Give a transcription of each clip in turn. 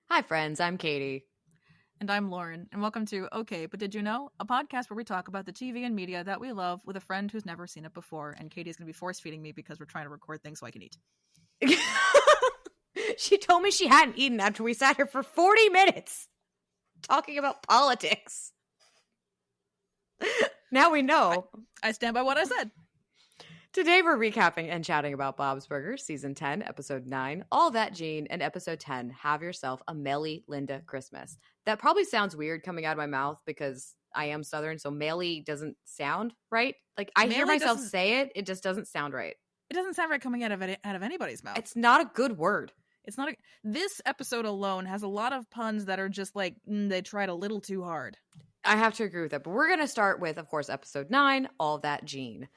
Hi, friends. I'm Katie. And I'm Lauren, and welcome to Okay, But Did You Know? A podcast where we talk about the TV and media that we love with a friend who's never seen it before, and Katie's going to be force-feeding me because we're trying to record things so I can eat. She told me she hadn't eaten after we sat here for 40 minutes talking about politics. Now we know. I stand by what I said. Today we're recapping and chatting about Bob's Burgers, Season 10, Episode 9, All That Gene, and Episode 10, Have Yourself a Melly Linda Christmas. That probably sounds weird coming out of my mouth because I am Southern, so Melly doesn't sound right. Like, I hear myself say it, it just doesn't sound right. It doesn't sound right coming out of anybody's mouth. It's not a good word. It's not. This episode alone has a lot of puns that are just like, they tried a little too hard. I have to agree with that, but we're going to start with, of course, Episode 9, All That Gene.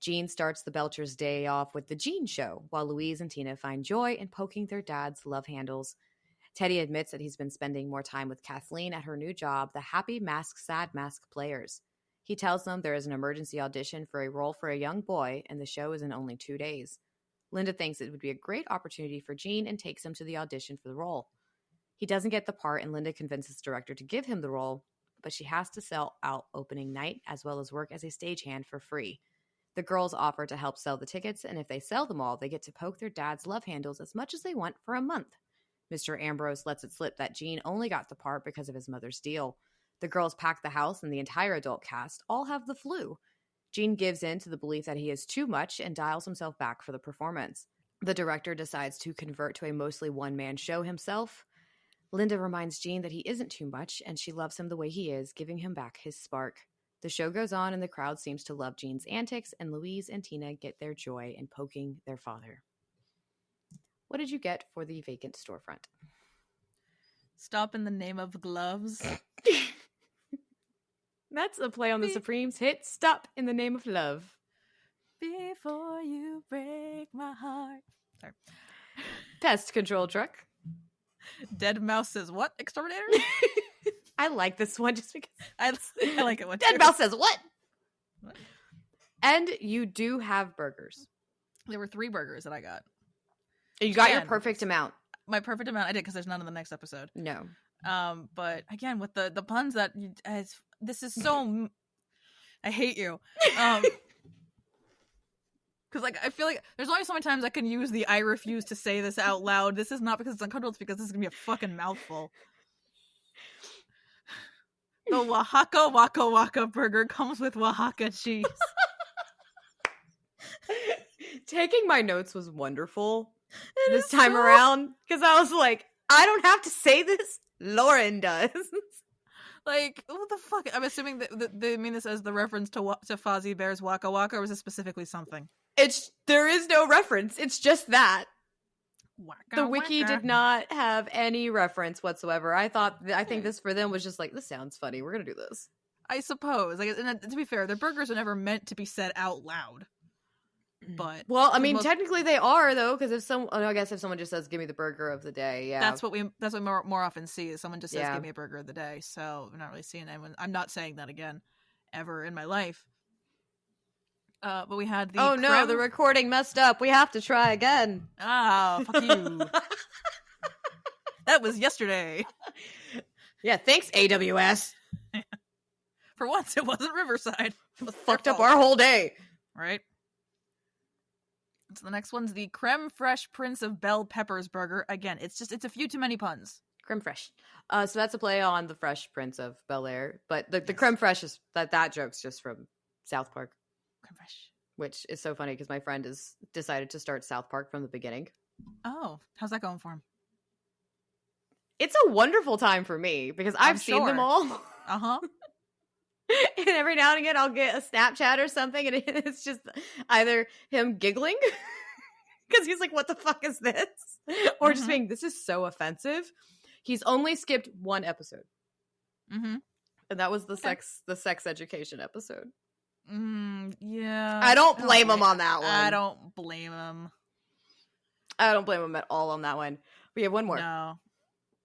Gene starts the Belchers' day off with the Gene Show, while Louise and Tina find joy in poking their dad's love handles. Teddy admits that he's been spending more time with Kathleen at her new job, the Happy Mask, Sad Mask Players. He tells them there is an emergency audition for a role for a young boy, and the show is in only 2 days. Linda thinks it would be a great opportunity for Gene and takes him to the audition for the role. He doesn't get the part, and Linda convinces the director to give him the role, but she has to sell out opening night as well as work as a stagehand for free. The girls offer to help sell the tickets, and if they sell them all, they get to poke their dad's love handles as much as they want for a month. Mr. Ambrose lets it slip that Gene only got the part because of his mother's deal. The girls pack the house, and the entire adult cast all have the flu. Gene gives in to the belief that he is too much and dials himself back for the performance. The director decides to convert to a mostly one-man show himself. Linda reminds Gene that he isn't too much, and she loves him the way he is, giving him back his spark. The show goes on, and the crowd seems to love Gene's antics, and Louise and Tina get their joy in poking their father. What did you get for the vacant storefront? Stop in the name of gloves. That's a play on the Supremes hit, Stop in the Name of Love. Before you break my heart. Sorry. Pest control truck. Dead mouse says what, exterminator? I like this one just because I like it. Dead mouse says what? And you do have burgers. There were 3 burgers that I got. You got your perfect amount. My perfect amount. I did because there's none in the next episode. No. But again, with the puns that this is so. I hate you. Because like I feel like there's only so many times I can use the "I refuse to say this out loud." This is not because it's uncomfortable. It's because this is gonna be a fucking mouthful. The Oaxaca Waka Waka burger comes with Oaxaca cheese. Taking my notes was wonderful this time around because I was like, I don't have to say this. Lauren does. Like, what the fuck? I'm assuming that they mean this as the reference to Fozzie Bear's Waka Waka, or was it specifically something? There is no reference. It's just that. Waka, the wiki waka. did not have any reference whatsoever. I think this for them was just like, this sounds funny. We're gonna do this. I suppose. Like, and to be fair, their burgers are never meant to be said out loud. But well, I mean, technically they are though, because I guess if someone just says, "Give me the burger of the day," yeah, that's what we more often see is someone just says, "Give me a burger of the day." So I'm not really seeing anyone. I'm not saying that again, ever in my life. But we had the no, the recording messed up. We have to try again. Ah, fuck you. That was yesterday. Yeah, thanks AWS. For once, it wasn't Riverside. It fucked up our whole day, right? So the next one's the Creme Fraiche Prince of Bell Peppers burger. Again, it's a few too many puns. Creme fraiche. So that's a play on the Fresh Prince of Bel Air, but the creme fraiche is that joke's just from South Park. Creme fraiche, which is so funny because my friend has decided to start South Park from the beginning. Oh, how's that going for him? It's a wonderful time for me because I've seen them all. Uh-huh. And every now and again I'll get a Snapchat or something and it's just either him giggling because he's like, what the fuck is this? Or just being, this is so offensive. He's only skipped 1 episode. Mm-hmm. And that was the sex education episode. Yeah. I don't blame him on that one. I don't blame him. I don't blame him at all on that one. We have one more. No.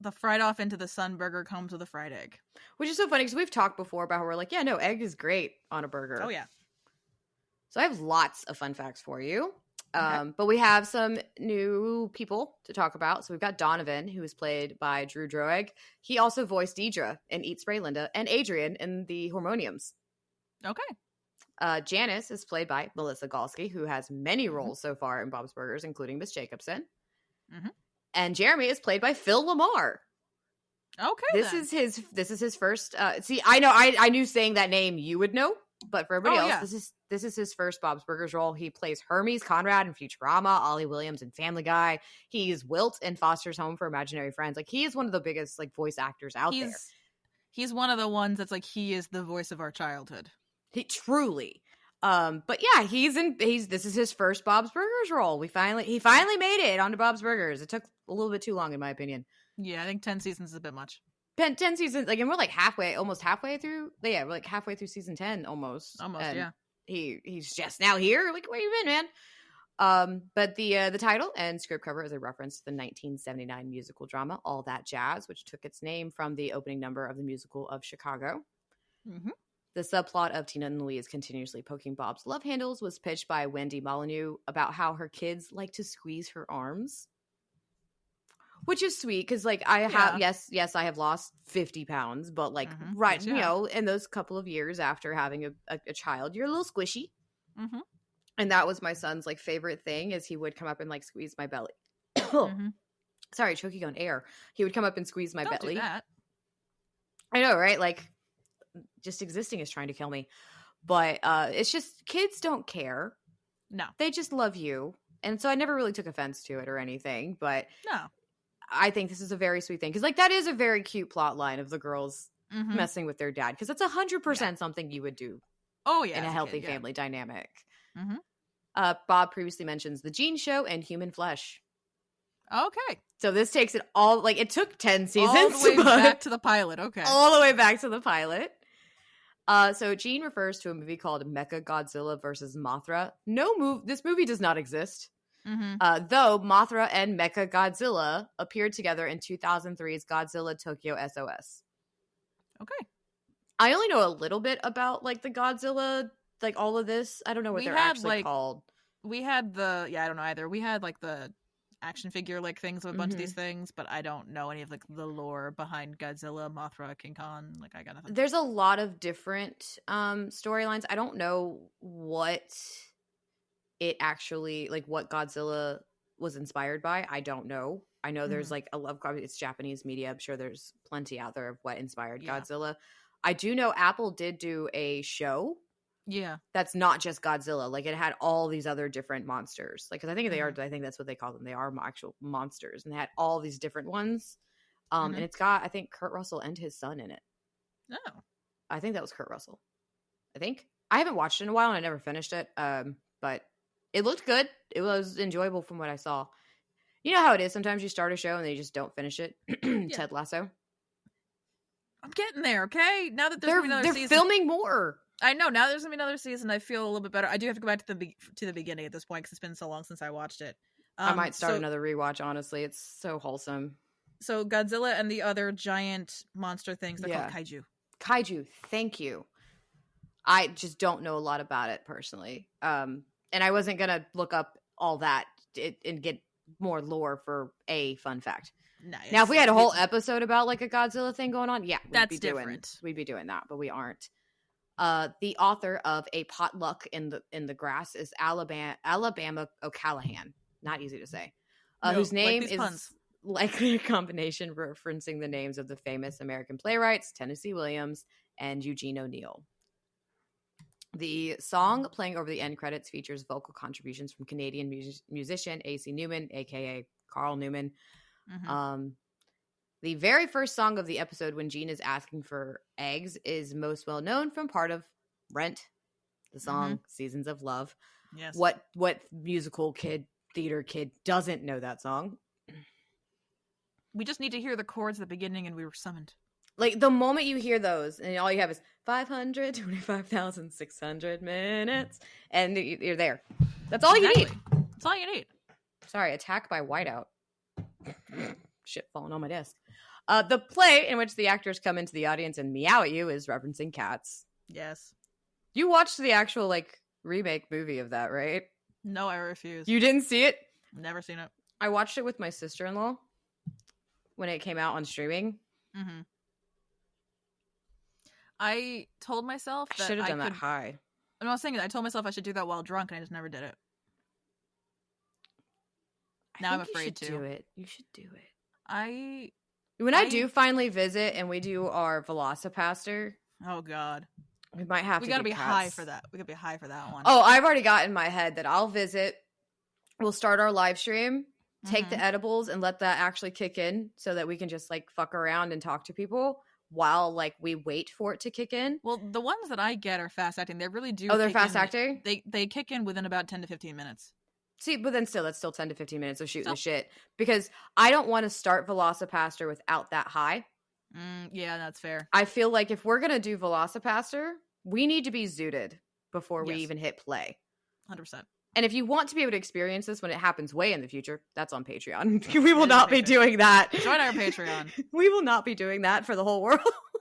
The fried off into the sun burger comes with a fried egg. Which is so funny because we've talked before about how we're like, yeah, no, egg is great on a burger. Oh, yeah. So I have lots of fun facts for you. But we have some new people to talk about. So we've got Donovan, who is played by Drew Droeg. He also voiced Deidre in Eat, Spray, Linda, and Adrian in the Hormoniums. Okay. Janice is played by Melissa Galsky, who has many roles so far in Bob's Burgers, including Miss Jacobson. And Jeremy is played by Phil Lamar. Okay. This is his first. See, I know I knew saying that name you would know, but for everybody else, this is his first Bob's Burgers role. He plays Hermes Conrad in Futurama, Ollie Williams in Family Guy. He's Wilt in Foster's Home for Imaginary Friends. Like, he is one of the biggest like voice actors out there. He's one of the ones that's like, he is the voice of our childhood. He truly. But yeah, this is his first Bob's Burgers role. He finally made it onto Bob's Burgers. It took a little bit too long, in my opinion. Yeah, I think 10 seasons is a bit much. 10 seasons, like, and we're like almost halfway through. Yeah, we're like halfway through season 10, almost. And yeah. He's just now here. Like, where you been, man? But the title and script cover is a reference to the 1979 musical drama All That Jazz, which took its name from the opening number of the musical of Chicago. The subplot of Tina and Louise continuously poking Bob's love handles was pitched by Wendy Molyneux about how her kids like to squeeze her arms. Which is sweet, because like I have I have lost 50 pounds, but like you know, in those couple of years after having a child, you're a little squishy. And that was my son's like favorite thing, is he would come up and like squeeze my belly. Sorry, choking on air. He would come up and squeeze my belly. Do that. I know, right? Like, just existing is trying to kill me. But it's just, kids don't care. No. They just love you. And so I never really took offense to it or anything, but no. I think this is a very sweet thing, because like that is a very cute plot line of the girls messing with their dad, because that's 100% something you would do. Oh yeah, in a healthy family dynamic. Bob previously mentions The Gene Show and Human Flesh. Okay, so this takes it all, like, it took 10 seasons, all the way back to the pilot. Okay, all the way back to the pilot. So Gene refers to a movie called Mecha Godzilla vs. Mothra. This movie does not exist. Though Mothra and Mecha Godzilla appeared together in 2003's Godzilla Tokyo SOS. Okay. I only know a little bit about like the Godzilla, like all of this. I don't know what they're actually called. We had I don't know either. We had like the action figure like things of a bunch of these things, but I don't know any of like the lore behind Godzilla, Mothra, King Kong. Like, I got nothing. There's a lot of different storylines. I don't know what it actually, like, what Godzilla was inspired by. I don't know. I know there's like it's Japanese media. I'm sure there's plenty out there of what inspired Godzilla. I do know Apple did do a show. Yeah. That's not just Godzilla. Like, it had all these other different monsters. Like, 'cause I think I think that's what they call them. They are actual monsters. And they had all these different ones. And it's got, I think, Kurt Russell and his son in it. Oh. I think that was Kurt Russell. I think. I haven't watched it in a while and I never finished it. But it looked good. It was enjoyable from what I saw. You know how it is. Sometimes you start a show and they just don't finish it. Ted Lasso. I'm getting there, okay? Now that there's another season. They're filming more. I know. Now there's going to be another season. I feel a little bit better. I do have to go back to the beginning at this point because it's been so long since I watched it. I might start another rewatch, honestly. It's so wholesome. So Godzilla and the other giant monster things, they're called kaiju. Kaiju, thank you. I just don't know a lot about it personally. And I wasn't going to look up all that and get more lore for a fun fact. Nice. Now, if we had a whole episode about like a Godzilla thing going on, that's different. We'd be doing that, but we aren't. The author of A Potluck in the Grass is Alabama O'Callahan. Not easy to say. Whose name is puns. Likely a combination referencing the names of the famous American playwrights Tennessee Williams and Eugene O'Neill. The song playing over the end credits features vocal contributions from Canadian musician A.C. Newman, a.k.a. Carl Newman. The very first song of the episode, when Gene is asking for eggs, is most well known from part of Rent, the song Seasons of Love. Yes. What musical theater kid doesn't know that song? We just need to hear the chords at the beginning and we were summoned. Like, the moment you hear those, and all you have is 525,600 minutes, and you're there. That's all you need. That's all you need. Sorry, Attack by Whiteout. Shit falling on my desk. The play in which the actors come into the audience and meow at you is referencing cats. Yes. You watched the actual, like, remake movie of that, right? No, I refuse. You didn't see it? Never seen it. I watched it with my sister-in-law when it came out on streaming. Mm-hmm. I told myself that I should have done that high. I'm not saying it. I told myself I should do that while drunk, and I just never did it. Now I'm afraid to. Do it. You should do it. I do finally visit and we do our Velocipaster. Oh God. We might have to. We gotta be high for that. We gotta be high for that one. Oh, I've already got in my head that I'll visit. We'll start our live stream, take the edibles, and let that actually kick in so that we can just like fuck around and talk to people while like we wait for it to kick in. Well, the ones that I get are fast acting. They really do. Oh, they're fast acting? They kick in within about 10 to 15 minutes. See, but then still, that's still 10 to 15 minutes of shooting the shit. Because I don't want to start Velocipaster without that high. Yeah, that's fair. I feel like if we're going to do Velocipaster, we need to be zooted before we even hit play. 100%. And if you want to be able to experience this when it happens way in the future, that's on Patreon. We will not be doing that. Join our Patreon. We will not be doing that for the whole world.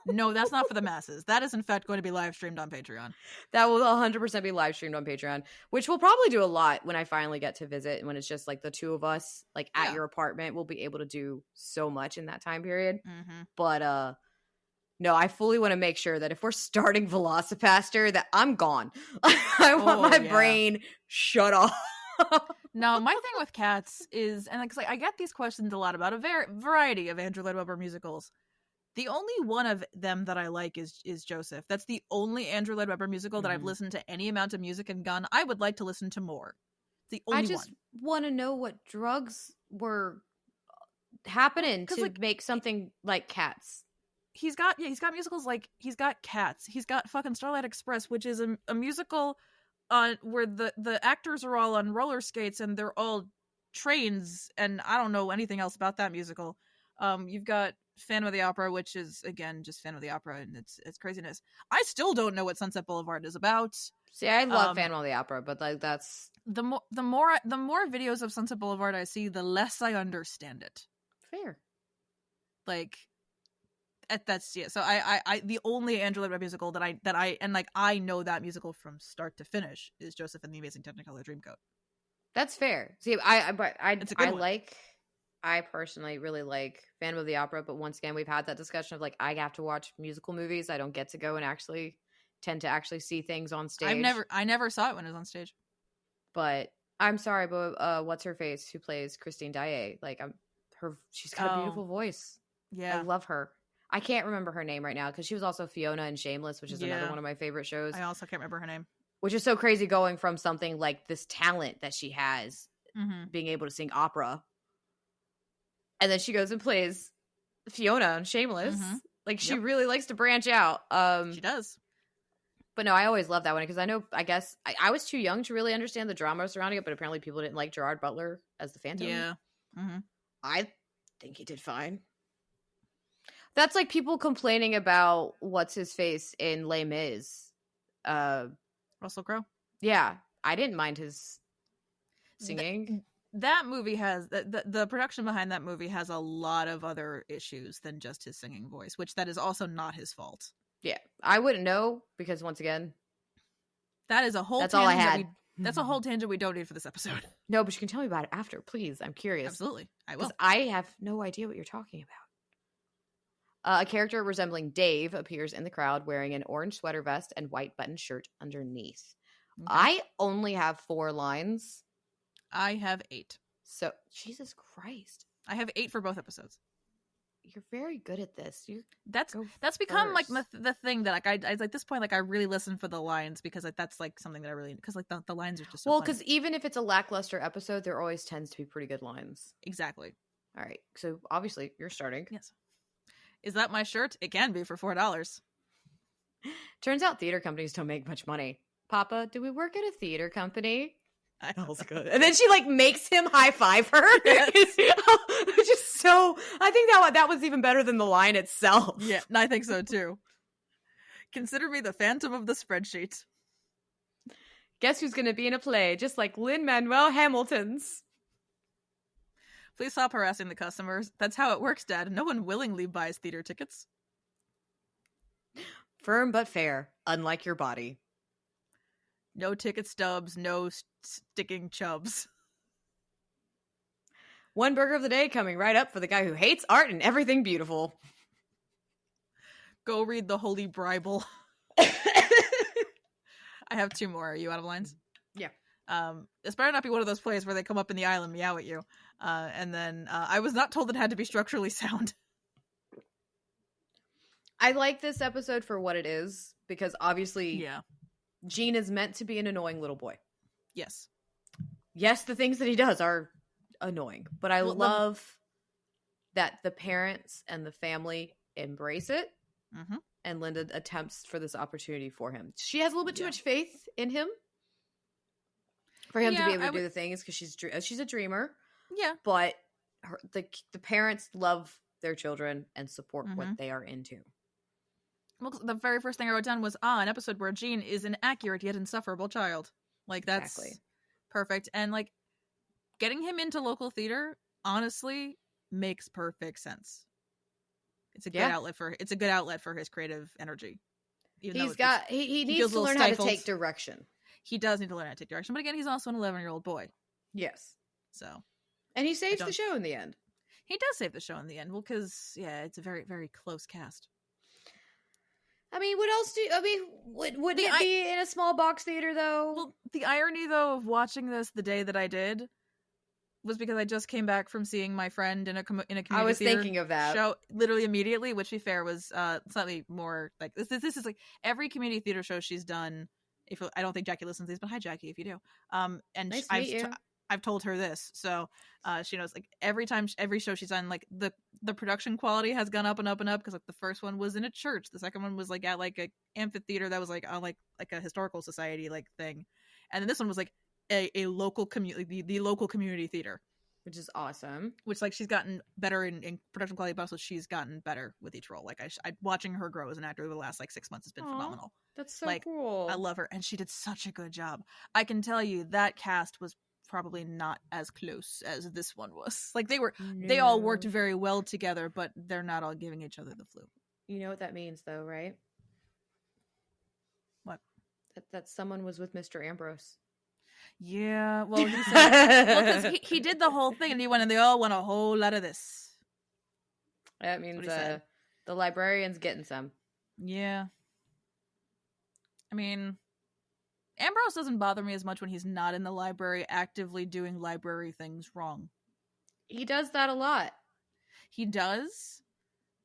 No, that's not for the masses. That is, in fact, going to be live streamed on Patreon. That will 100% be live streamed on Patreon, which we'll probably do a lot when I finally get to visit. And when it's just like the two of us, like at your apartment, we'll be able to do so much in that time period. Mm-hmm. But no, I fully want to make sure that if we're starting Velocipaster, that I'm gone. I want my brain shut off. No, my thing with cats is, and like I get these questions a lot about a variety of Andrew Lloyd Webber musicals. The only one of them that I like is Joseph. That's the only Andrew Lloyd Webber musical that I've listened to any amount of music and gone, I would like to listen to more. The only one. I just want to know what drugs were happening to make something like Cats. He's got musicals like he's got Cats. He's got fucking Starlight Express, which is a musical where the actors are all on roller skates and they're all trains, and I don't know anything else about that musical. You've got Phantom of the Opera, which is again just Phantom of the Opera, and it's craziness. I still don't know what Sunset Boulevard is about. See, I love Phantom of the Opera, but like that's the more videos of Sunset Boulevard I see, the less I understand it. Fair. Like that's So I the only Andrew Lloyd Webber musical that I know that musical from start to finish is Joseph and the Amazing Technicolor Dreamcoat. That's fair. See, I personally really like Phantom of the Opera, but once again, we've had that discussion of like I have to watch musical movies. I don't get to go and tend to see things on stage. I never saw it when it was on stage. But I'm sorry, but what's her face who plays Christine Daae? Like she's got a beautiful voice. Yeah, I love her. I can't remember her name right now because she was also Fiona in Shameless, which is another one of my favorite shows. I also can't remember her name. Which is so crazy going from something like this talent that she has, being able to sing opera. And then she goes and plays Fiona on Shameless. Like she really likes to branch out. She does. But no, I always love that one because I guess I was too young to really understand the drama surrounding it, but apparently people didn't like Gerard Butler as the Phantom. Yeah. I think he did fine. That's like people complaining about what's his face in Les Mis. Russell Crowe? Yeah. I didn't mind his singing. That movie has the production behind that movie has a lot of other issues than just his singing voice, which that is also not his fault. Yeah, I wouldn't know because once again, that is a whole. That's all I had. That's a whole tangent we don't need for this episode. No, but you can tell me about it after, please. I'm curious. Absolutely, I will. I have no idea what you're talking about. A character resembling Dave appears in the crowd wearing an orange sweater vest and white button shirt underneath. Okay. I only have 4 lines. I have 8. So, Jesus Christ. I have 8 for both episodes. You're very good at this. That's become like the thing that like I at this point like I really listen for the lines because like that's like something that I really because like the lines are just so because even if it's a lackluster episode, there always tends to be pretty good lines. Exactly. All right, so obviously you're starting. Yes. Is that my shirt? It can be for $4. Turns out theater companies don't make much money. Papa, do we work at a theater company? That was good. And then she like makes him high five her. Yes. Which is so. I think that was even better than the line itself. Yeah, I think so too. Consider me the phantom of the spreadsheet. Guess who's going to be in a play, just like Lin-Manuel Hamilton's. Please stop harassing the customers. That's how it works, Dad. No one willingly buys theater tickets. Firm but fair, unlike your body. No ticket stubs, no sticking chubs. One burger of the day coming right up for the guy who hates art and everything beautiful. Go read the Holy Bible. I have 2 more. Are you out of lines? Yeah. This better not be one of those plays where they come up in the aisle and meow at you. And then I was not told it had to be structurally sound. I like this episode for what it is, because obviously Gene is meant to be an annoying little boy. Yes. Yes, the things that he does are annoying, but I love that the parents and the family embrace it. Mm-hmm. And Linda attempts for this opportunity for him. She has a little bit too much faith in him for him to be able to do the things, because she's a dreamer. Yeah. But the parents love their children and support what they are into. Well, the very first thing I wrote down was, an episode where Gene is an accurate yet insufferable child. Like, that's perfect. And, like, getting him into local theater, honestly, makes perfect sense. It's a good outlet for his creative energy. He needs to learn how to take direction. He does need to learn how to take direction. But again, he's also an 11-year-old boy. Yes. So. And he saves the show in the end. He does save the show in the end. Well, because, it's a very, very close cast. I mean, what else would it be in a small box theater, though? Well, the irony, though, of watching this the day that I did was because I just came back from seeing my friend in a community I was theater thinking of that show literally immediately, which, to be fair, was slightly more like this is like every community theater show she's done. I don't think Jackie listens to these, but hi Jackie if you do. And nice to meet you. I've told her this, so she knows. Like every show she's done, like the production quality has gone up and up and up, because like the first one was in a church, the second one was like at like a amphitheater that was like like a historical society like thing, and then this one was like a local community, the local community theater, which is awesome. Which like she's gotten better in production quality, but also she's gotten better with each role. Like I watching her grow as an actor over the last like 6 months has been phenomenal. That's so cool. I love her, and she did such a good job. I can tell you that cast was probably not as close as this one was. Like they all worked very well together, but they're not all giving each other the flu. You know what that means, though, right? What? That someone was with Mr. Ambrose. Yeah, well, he said, because he did the whole thing, and he went, and they all want a whole lot of this. That means the librarian's getting some. Yeah. I mean, Ambrose doesn't bother me as much when he's not in the library actively doing library things wrong. He does that a lot. He does,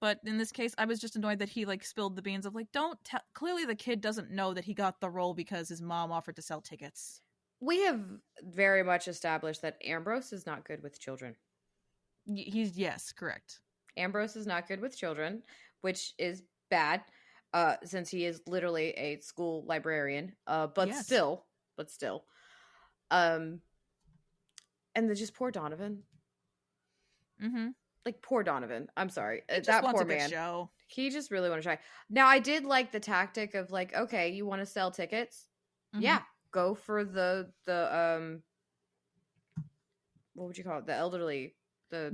but in this case, I was just annoyed that he like spilled the beans of like, clearly the kid doesn't know that he got the role because his mom offered to sell tickets. We have very much established that Ambrose is not good with children. Yes, correct. Ambrose is not good with children, which is bad, since he is literally a school librarian. But still. And then just poor Donovan. Mm-hmm. Like poor Donovan. I'm sorry, that poor man. Show. He just really want to try. Now, I did like the tactic of like, okay, you want to sell tickets? Mm-hmm. Yeah. Go for the what would you call it? The elderly.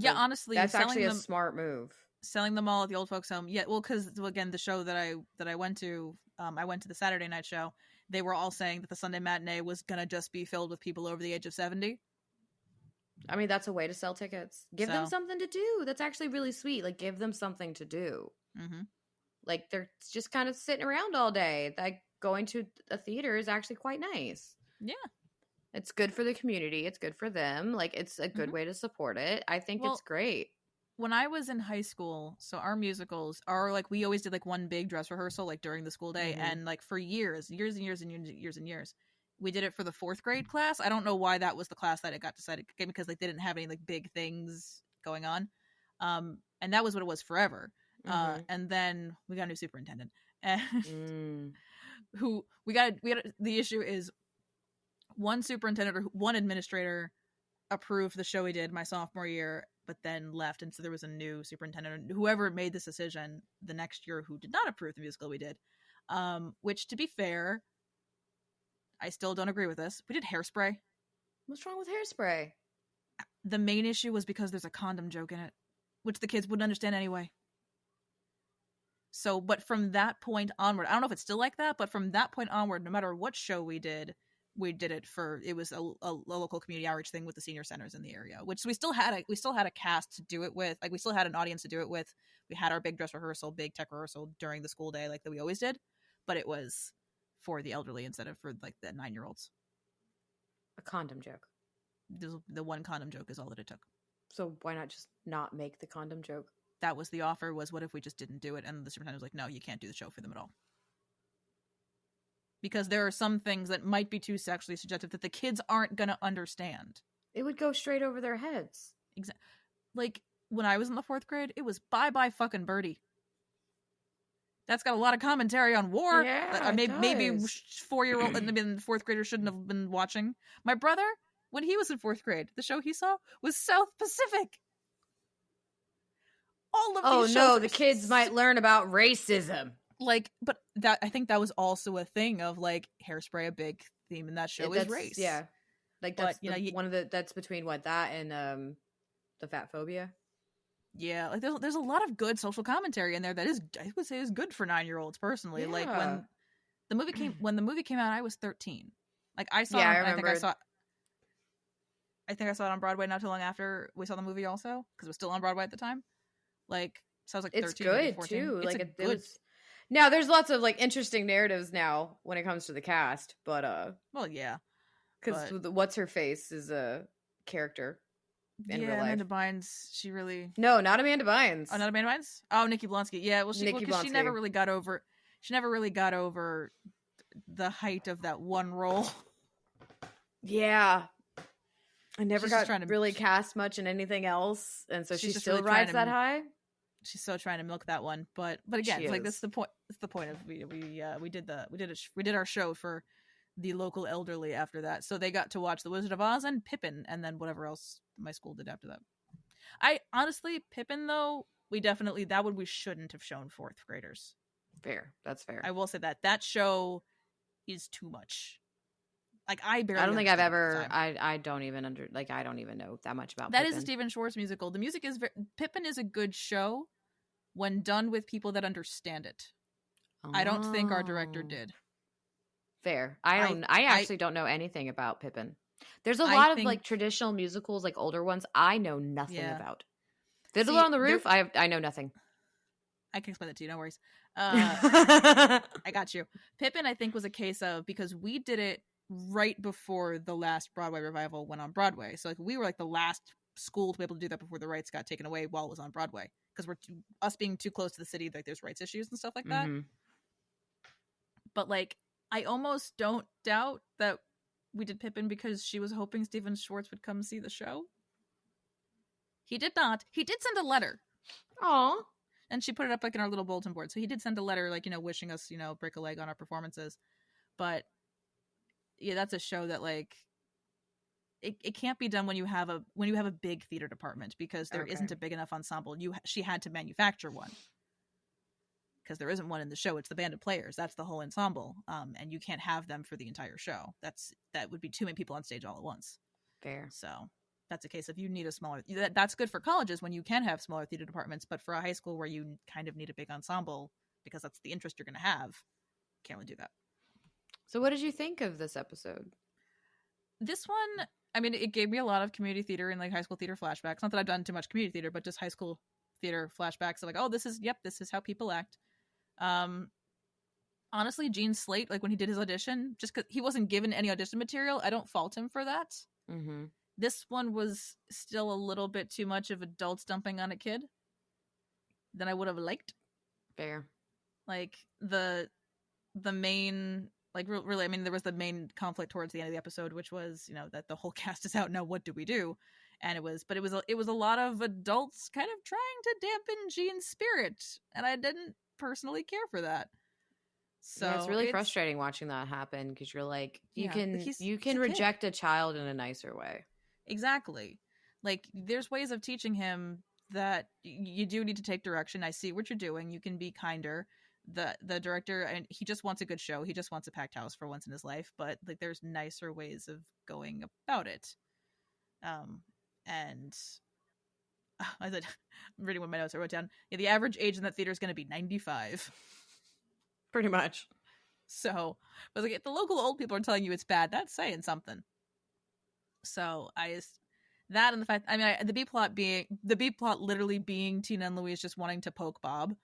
Honestly, that's actually a smart move. Selling them all at the old folks' home. Yeah, well, because again, the show that I went to, I went to the Saturday night show. They were all saying that the Sunday matinee was gonna just be filled with people over the age of 70. I mean, that's a way to sell tickets. Give them something to do. That's actually really sweet. Like, give them something to do. Mm-hmm. Like, they're just kind of sitting around all day. Like, going to a theater is actually quite nice. Yeah. It's good for the community. It's good for them. Like, it's a good way to support it. I think it's great. When I was in high school, so our musicals are like, we always did like one big dress rehearsal like during the school day. Mm-hmm. And like for years and years, we did it for the 4th grade class. I don't know why that was the class that it got decided, because like they didn't have any like big things going on. And that was what it was forever. Mm-hmm. And then we got a new superintendent, and who we got. The issue is one superintendent or one administrator approved the show we did my sophomore year, but then left, and so there was a new superintendent. Whoever made this decision the next year, who did not approve the musical we did, which, to be fair, I still don't agree with this. We did Hairspray. What's wrong with Hairspray? The main issue was because there's a condom joke in it, which the kids wouldn't understand anyway. So, but from that point onward, I don't know if it's still like that, but from that point onward, no matter what show we did, we did it for, it was a local community outreach thing with the senior centers in the area, which we still had a cast to do it with. Like, we still had an audience to do it with. We had our big dress rehearsal, big tech rehearsal during the school day, like that we always did, but it was for the elderly instead of for like the 9-year-olds. A condom joke. The one condom joke is all that it took. So why not just not make the condom joke? That was the offer, was what if we just didn't do it? And the superintendent was like, no, you can't do the show for them at all. Because there are some things that might be too sexually suggestive that the kids aren't going to understand. It would go straight over their heads. Exactly. Like, when I was in the 4th grade, it was Bye Bye Fucking Birdie. That's got a lot of commentary on war. Yeah, maybe 4-year-old and maybe 4th graders shouldn't have been watching. My brother, when he was in 4th grade, the show he saw was South Pacific. All of these shows the kids might learn about racism. Like, but that, I think that was also a thing of, like, Hairspray, a big theme in that show is race. Yeah. Like, that's but, one of the, that's between that and the fat phobia. Yeah, like there's a lot of good social commentary in there that is, I would say, is good for 9-year-olds personally. Yeah. Like, when the movie came out, I was 13. Like, I saw I think I saw it on Broadway not too long after we saw the movie also, because it was still on Broadway at the time. Like, so I was like 13, it's good 14. too. It's like it was. Now there's lots of like interesting narratives now when it comes to the cast, but well, yeah, because what's her face is a character in real life. Amanda Bynes, she really not Amanda Bynes. Oh, not Amanda Bynes. Oh, Nikki Blonsky. Yeah, well, she never really got over. She never really got over the height of that one role. Yeah. I never got really cast much in anything else, and so she still really rides that high. She's still trying to milk that one, but again, it's like that's the point. That's the point of we did our show for the local elderly after that, so they got to watch The Wizard of Oz and Pippin, and then whatever else my school did after that. I honestly, Pippin though, we shouldn't have shown 4th graders. Fair, that's fair. I will say that show is too much. Like, I don't think I've ever. I don't even I don't even know that much about that. Pippin. Is a Stephen Schwartz musical. The music is Pippin is a good show when done with people that understand it. Oh. I don't think our director did. Fair. I actually don't know anything about Pippin. There's a lot of like traditional musicals, like older ones, I know nothing about. Fiddler on the Roof, I know nothing. I can explain that to you, no worries. I got you. Pippin, I think, was a case of, because we did it right before the last Broadway revival went on Broadway. So like, we were like the last school to be able to do that before the rights got taken away while it was on Broadway. Because us being too close to the city, like there's rights issues and stuff like that. Mm-hmm. But like, I almost don't doubt that we did Pippin because she was hoping Stephen Schwartz would come see the show. He did not. He did send a letter. Aw. And she put it up like in our little bulletin board. So he did send a letter, like, wishing us, break a leg on our performances. But yeah, that's a show that like it can't be done when you have a big theater department, because there isn't a big enough ensemble. She had to manufacture one, because there isn't one in the show. It's the band of players. That's the whole ensemble. And you can't have them for the entire show. That would be too many people on stage all at once. Fair. So that's a case of you need a smaller. That's good for colleges when you can have smaller theater departments, but for a high school where you kind of need a big ensemble because that's the interest you're going to have, can't really do that. So what did you think of this episode? This one, I mean, it gave me a lot of community theater and like high school theater flashbacks. Not that I've done too much community theater, but just high school theater flashbacks of like, oh, this is how people act. Honestly, Gene Slate, like when he did his audition, just because he wasn't given any audition material, I don't fault him for that. Mm-hmm. This one was still a little bit too much of adults dumping on a kid than I would have liked. Fair. Like the main, like really, I mean, there was the main conflict towards the end of the episode, which was, that the whole cast is out now. What do we do? And it was a lot of adults kind of trying to dampen Gene's spirit, and I didn't personally care for that. So yeah, it's really frustrating watching that happen, because you're like, you can reject a child in a nicer way. Exactly. Like, there's ways of teaching him that you do need to take direction. I see what you're doing. You can be kinder. The director, and he just wants a good show. He just wants a packed house for once in his life. But like, there's nicer ways of going about it. And I said, I'm reading what my notes I wrote down. Yeah, the average age in that theater is going to be 95. Pretty much. So, but like, if the local old people are telling you it's bad, that's saying something. So I just that and the fact, I mean, the B plot literally being Tina and Louise just wanting to poke Bob,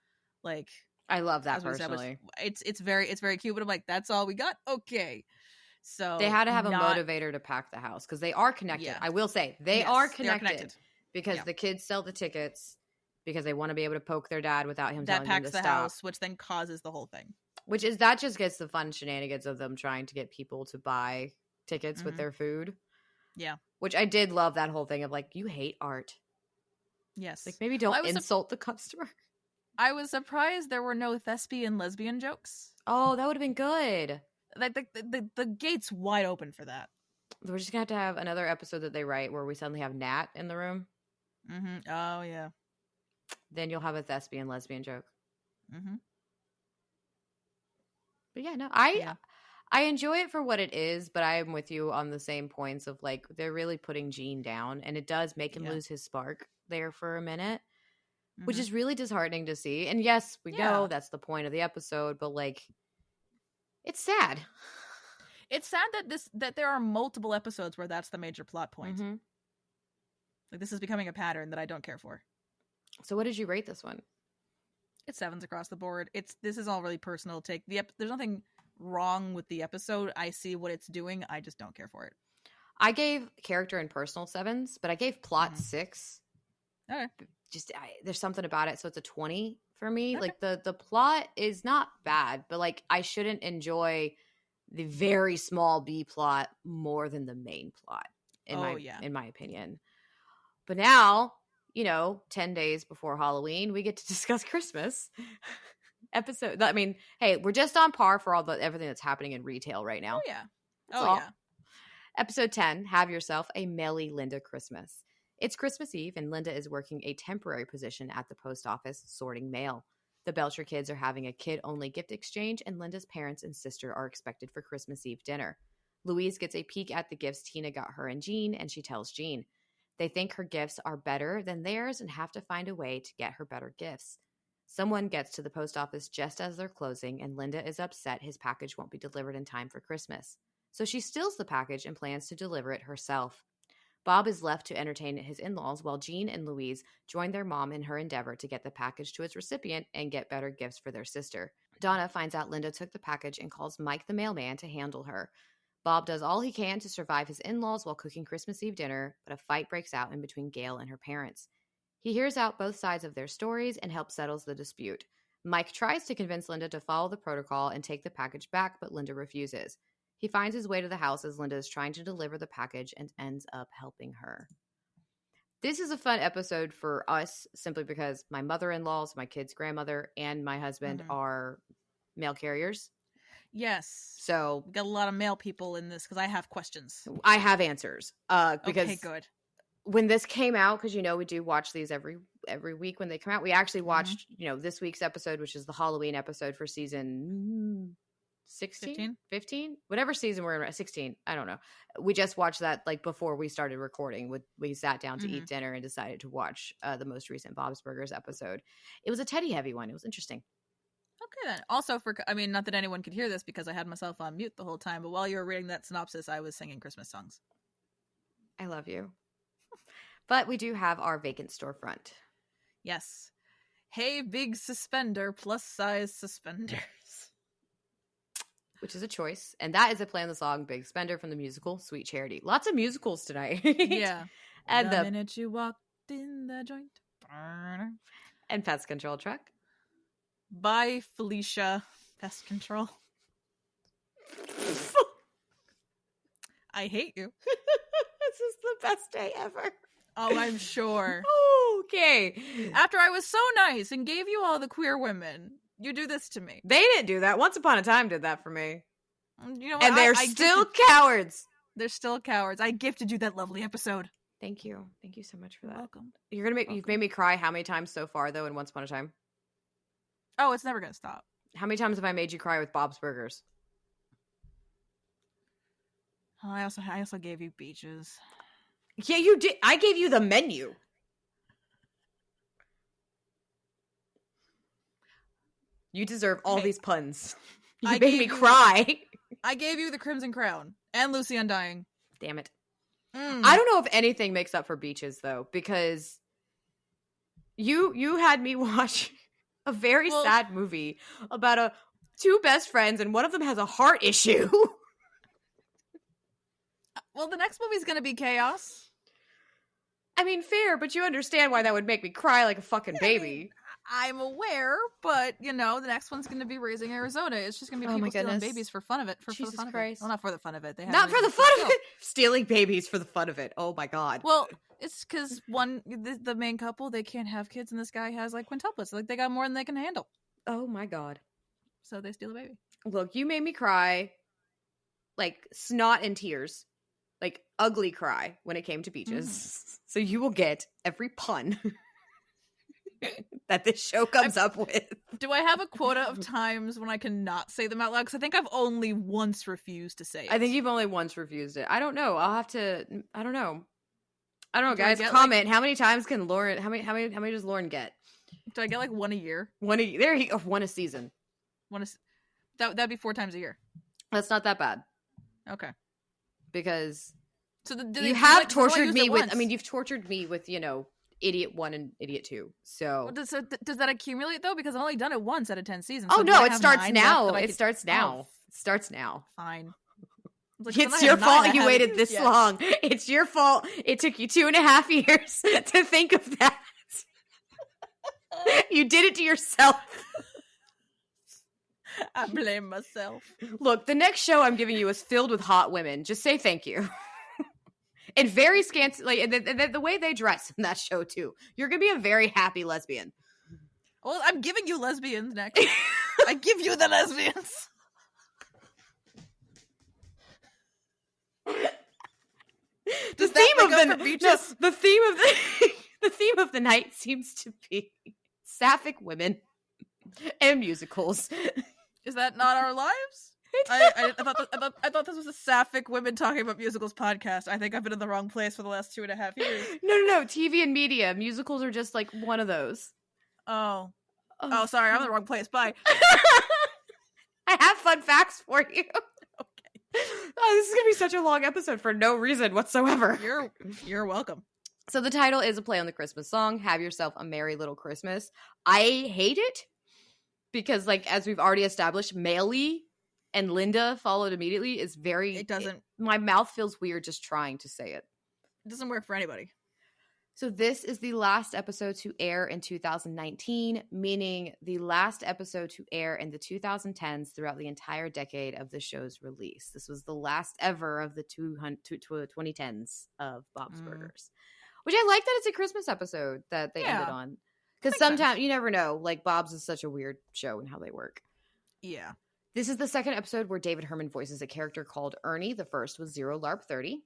like I love that as we personally. it's very cute. But I'm like, that's all we got. Okay, They so had to have a not motivator to pack the house because they are connected. yeah. I will say they Yes, are they are connected because Yeah. the kids sell the tickets because they want to be able to poke their dad without him That telling them packs to the stop. house, which then causes the whole thing. That just gets the fun shenanigans of them trying to get people to buy tickets with their food. Yeah. Which I did love that whole thing of like, you hate art. Yes. Like maybe don't insult the customer. I was surprised there were no thespian lesbian jokes. Oh, that would have been good. Like the gate's wide open for that. We're just gonna have another episode that they write where we suddenly have Nat in the room. Mm-hmm. Oh yeah. Then you'll have a thespian lesbian joke. Mm-hmm. But yeah, no, I enjoy it for what it is, but I am with you on the same points of like they're really putting Gene down, and it does make him lose his spark there for a minute, which is really disheartening to see. And yes, we know that's the point of the episode, but like, it's sad. It's sad that there are multiple episodes where that's the major plot point. Mm-hmm. Like this is becoming a pattern that I don't care for. So, what did you rate this one? It's 7s across the board. This is all really personal take. There's nothing wrong with the episode. I see what it's doing. I just don't care for it. I gave character and personal 7s, but I gave plot 6. Okay. There's something about it, so it's a 20 for me. Okay. Like the plot is not bad, but like I shouldn't enjoy the very small B plot more than the main plot in my opinion. But now, 10 days before Halloween, we get to discuss Christmas episode. I mean, hey, we're just on par for everything that's happening in retail right now. Oh yeah. Yeah. Episode 10, Have Yourself a Melly Linda Christmas. It's Christmas Eve, and Linda is working a temporary position at the post office sorting mail. The Belcher kids are having a kid-only gift exchange, and Linda's parents and sister are expected for Christmas Eve dinner. Louise gets a peek at the gifts Tina got her and Jean, and she tells Jean. They think her gifts are better than theirs and have to find a way to get her better gifts. Someone gets to the post office just as they're closing, and Linda is upset his package won't be delivered in time for Christmas. So she steals the package and plans to deliver it herself. Bob is left to entertain his in-laws while Jean and Louise join their mom in her endeavor to get the package to its recipient and get better gifts for their sister. Donna finds out Linda took the package and calls Mike the mailman to handle her. Bob does all he can to survive his in-laws while cooking Christmas Eve dinner, but a fight breaks out in between Gail and her parents. He hears out both sides of their stories and helps settle the dispute. Mike tries to convince Linda to follow the protocol and take the package back, but Linda refuses. He finds his way to the house as Linda is trying to deliver the package and ends up helping her. This is a fun episode for us simply because my mother-in-law's, my kid's grandmother, and my husband are mail carriers. Yes. So we got a lot of mail people in this because I have questions. I have answers. Because okay, good. When this came out, because we do watch these every week when they come out. We actually watched this week's episode, which is the Halloween episode for season 16, 15, whatever season we're in, 16. I don't know. We just watched that like before we started recording. We sat down to eat dinner and decided to watch the most recent Bob's Burgers episode. It was a Teddy heavy one. It was interesting. Okay then. Also not that anyone could hear this because I had myself on mute the whole time, but while you were reading that synopsis, I was singing Christmas songs. I love you. But we do have our vacant storefront. Yes. Hey, big suspender, plus size suspenders. Which is a choice. And that is a play on the song Big Spender from the musical Sweet Charity. Lots of musicals tonight. Yeah. And the minute you walked in the joint. And Pest Control Truck. Bye, Felicia. Pest Control. I hate you. This is the best day ever. Oh, I'm sure. Okay. After I was so nice and gave you all the queer women, you do this to me. They didn't do that. Once Upon a Time did that for me. You know what? And they're still cowards. They're still cowards. I gifted you that lovely episode. Thank you. Thank you so much for that. Welcome. You've made me cry how many times so far though in Once Upon a Time? Oh, it's never gonna stop. How many times have I made you cry with Bob's Burgers? Oh, I also gave you beaches. Yeah, you did. I gave you the menu. You deserve all these puns. You I made gave me you- cry. I gave you the Crimson Crown and Lucy Undying. Damn it. Mm. I don't know if anything makes up for Beaches, though, because you had me watch a very sad movie about two best friends, and one of them has a heart issue. Well, the next movie's gonna be Chaos. I mean, fair, but you understand why that would make me cry like a fucking baby. I'm aware, but the next one's gonna be Raising Arizona. It's just gonna be people stealing babies for fun of it. For the fun of it. Well, not for the fun of it. Not for the fun of it. Stealing babies for the fun of it. Oh my god. Well, it's because the main couple, they can't have kids, and this guy has like quintuplets. Like they got more than they can handle. Oh my god. So they steal a baby. Look, you made me cry, like snot and tears, like ugly cry when it came to Beaches. Mm. So you will get every pun that this show comes up with. Do I have a quota of times when I cannot say them out loud? Because I think I've only once refused to say it. I think you've only once refused it. I don't know. I'll have to. I don't know, guys. Comment. How many times can Lauren? How many does Lauren get? Do I get like one a year? One a season. That'd be 4 times a year. That's not that bad. Okay. Because you have tortured me with. I mean, you've tortured me with Idiot 1 and Idiot 2. So does that accumulate though? Because I've only done it once out of 10 seasons. Oh no, it starts now. It starts now. It starts now. Fine. Like, it's your fault you waited this long. It's your fault. It took you 2.5 years to think of that. You did it to yourself. I blame myself. Look, the next show I'm giving you is filled with hot women. Just say thank you. And very scant, like the way they dress in that show too. You're gonna be a very happy lesbian. Well, I'm giving you lesbians next. I give you the lesbians. The theme of the night seems to be sapphic women and musicals. Is that not our lives? I thought this was a sapphic women talking about musicals podcast. I think I've been in the wrong place for the last 2.5 years. No. TV and media. Musicals are just like one of those. Oh, sorry. I'm in the wrong place. Bye. I have fun facts for you. Okay. Oh, this is going to be such a long episode for no reason whatsoever. You're welcome. So the title is a play on the Christmas song, Have Yourself a Merry Little Christmas. I hate it because, like, as we've already established, Maily and Linda followed immediately is very... It doesn't... my mouth feels weird just trying to say it. It doesn't work for anybody. So this is the last episode to air in 2019, meaning the last episode to air in the 2010s throughout the entire decade of the show's release. This was the last ever of the 2010s of Bob's Burgers. Which I like that it's a Christmas episode that they ended on. Because sometimes, you never know, like Bob's is such a weird show and how they work. Yeah. This is the second episode where David Herman voices a character called Ernie. The first was Zero LARP 30.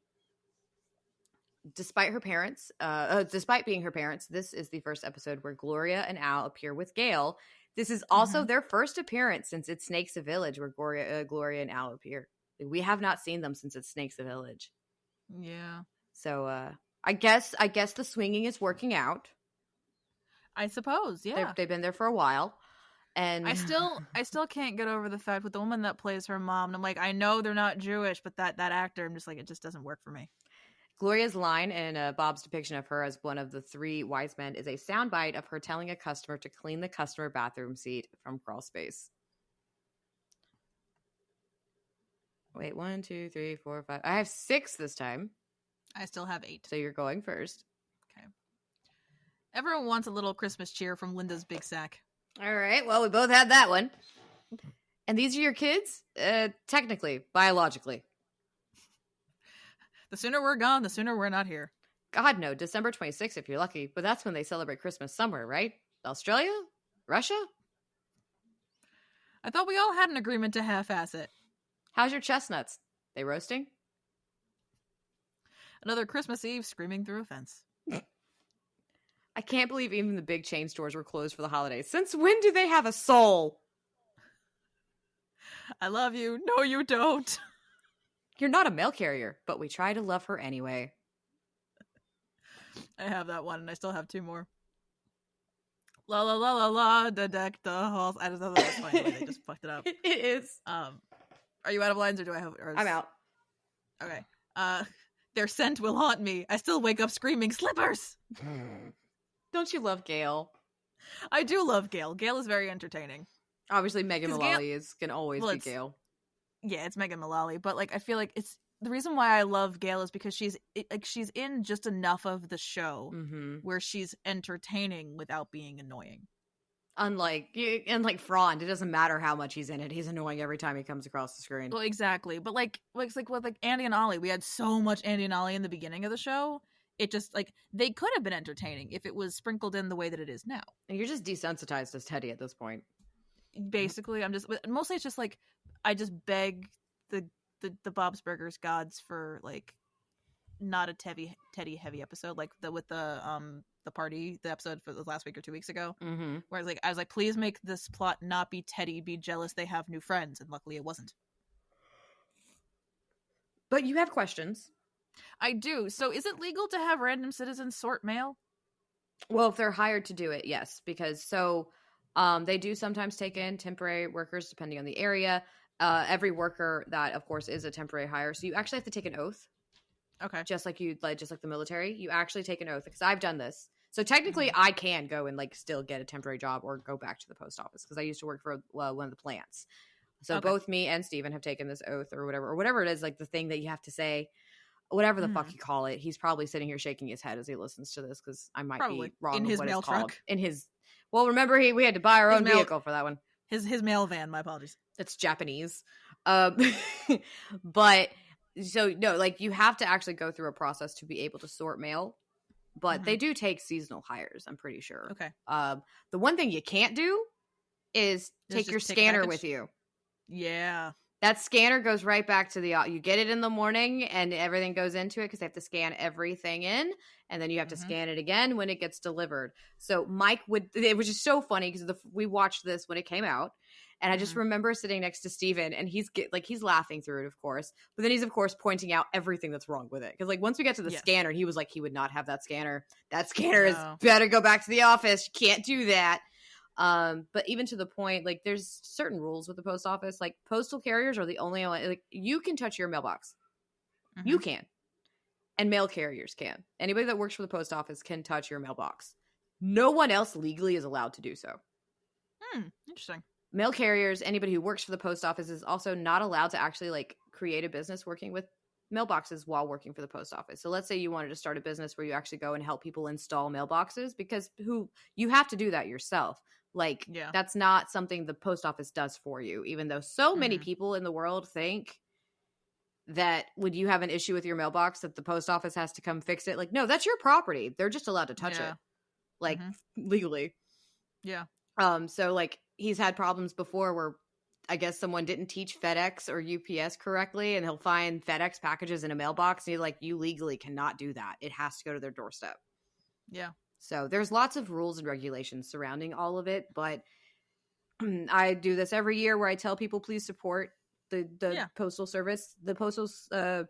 Despite being her parents, this is the first episode where Gloria and Al appear with Gail. This is also their first appearance since It Snakes a Village, where Gloria and Al appear. We have not seen them since It Snakes a Village. Yeah. So I guess the swinging is working out. I suppose, yeah. They've been there for a while. And I still can't get over the fact with the woman that plays her mom. And I'm like, I know they're not Jewish, but that actor, I'm just like, it just doesn't work for me. Gloria's line in Bob's depiction of her as one of the 3 wise men is a soundbite of her telling a customer to clean the customer bathroom seat from crawl space. Wait, 1, 2, 3, 4, 5. I have 6 this time. I still have 8. So you're going first. Okay. Everyone wants a little Christmas cheer from Linda's Big Sack. All right. Well, we both had that one. And these are your kids? Technically, biologically. The sooner we're gone, the sooner we're not here. God, no. December 26th, if you're lucky. But that's when they celebrate Christmas somewhere, right? Australia? Russia? I thought we all had an agreement to half-ass it. How's your chestnuts? They roasting? Another Christmas Eve screaming through a fence. I can't believe even the big chain stores were closed for the holidays. Since when do they have a soul? I love you. No, you don't. You're not a mail carrier, but we try to love her anyway. I have that one, and I still have 2 more. La la la la la, the deck, the halls. I don't know. That's funny. They just fucked it up. It is. Are you out of lines or do I have? I'm out. Okay. Their scent will haunt me. I still wake up screaming slippers. Don't you love Gail? I do love Gail. Gail is very entertaining. Obviously, Megan 'Cause Mullally can always be Gail. Yeah, it's Megan Mullally, but like I feel like it's the reason why I love Gail is because she's in just enough of the show where she's entertaining without being annoying. Unlike Frond, it doesn't matter how much he's in it; he's annoying every time he comes across the screen. Well, exactly. But like with Andy and Ollie, we had so much Andy and Ollie in the beginning of the show. It just like they could have been entertaining if it was sprinkled in the way that it is now. And you're just desensitized as Teddy at this point. Basically, mostly it's just like I just beg the Bob's Burgers gods for like not a Teddy heavy episode like with the party, the episode for the last week or 2 weeks ago, where I was like, please make this plot not be Teddy be jealous they have new friends, and luckily it wasn't. But you have questions. I do. So is it legal to have random citizens sort mail? Well, if they're hired to do it, yes, because they do sometimes take in temporary workers depending on the area. Every worker that, of course, is a temporary hire, so you actually have to take an oath. Okay. Just like the military, you actually take an oath, because I've done this. So technically, I can go and like still get a temporary job or go back to the post office because I used to work for one of the plants. So both me and Steven have taken this oath or whatever it is, like the thing that you have to say, whatever the fuck you call it. He's probably sitting here shaking his head as he listens to this because I might be wrong in with his what mail it's called. truck. In his, well, remember we had to buy our own vehicle for that one. His mail van. My apologies. It's Japanese, but so no, like you have to actually go through a process to be able to sort mail. But they do take seasonal hires, I'm pretty sure. Okay. The one thing you can't do is take your scanner with you. Yeah. That scanner goes right back to you get it in the morning and everything goes into it because they have to scan everything in, and then you have to scan it again when it gets delivered. So Mike it was just so funny because we watched this when it came out, and I just remember sitting next to Steven, and he's laughing through it, of course, but then he's of course pointing out everything that's wrong with it. Because like once we get to the scanner, he was like, he would not have that scanner. That scanner is better go back to the office. You can't do that. But even to the point, like there's certain rules with the post office, like postal carriers are the only like you can touch your mailbox. You can. And mail carriers can. Anybody that works for the post office can touch your mailbox. No one else legally is allowed to do so. Interesting. Mail carriers, anybody who works for the post office is also not allowed to actually like create a business working with mailboxes while working for the post office. So let's say you wanted to start a business where you actually go and help people install mailboxes, because you have to do that yourself. Like that's not something the post office does for you, even though so many people in the world think that when you have an issue with your mailbox that the post office has to come fix it. Like, no, that's your property. They're just allowed to touch it, like legally. Yeah. So like he's had problems before where I guess someone didn't teach FedEx or UPS correctly, and he'll find FedEx packages in a mailbox, and he's like, you legally cannot do that. It has to go to their doorstep. Yeah. So there's lots of rules and regulations surrounding all of it, but I do this every year where I tell people, please support the Postal Service. The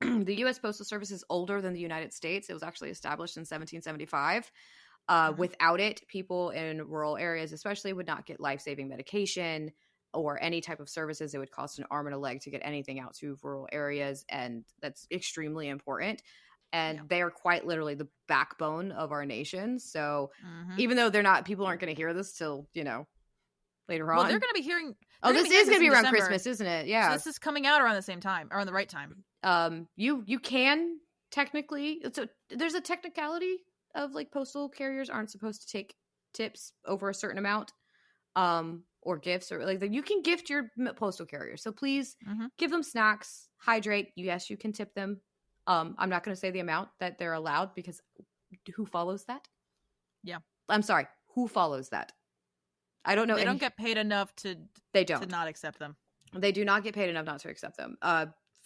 U.S. Postal Service is older than the United States. It was actually established in 1775. Without it, people in rural areas especially would not get life-saving medication or any type of services. It would cost an arm and a leg to get anything out to rural areas, and that's extremely important. And they are quite literally the backbone of our nation. So even though people aren't going to hear this till, later on. Well, they're going to be hearing. Oh, this is going to be around December. Christmas, isn't it? Yeah. So this is coming out around the same time, or on the right time. You can technically, there's a technicality of like postal carriers aren't supposed to take tips over a certain amount, or gifts, or like you can gift your postal carrier. So please give them snacks, hydrate. Yes, you can tip them. I'm not going to say the amount that they're allowed, because who follows that? Yeah. I'm sorry. Who follows that? I don't know. They don't get paid enough to not accept them. They do not get paid enough not to accept them.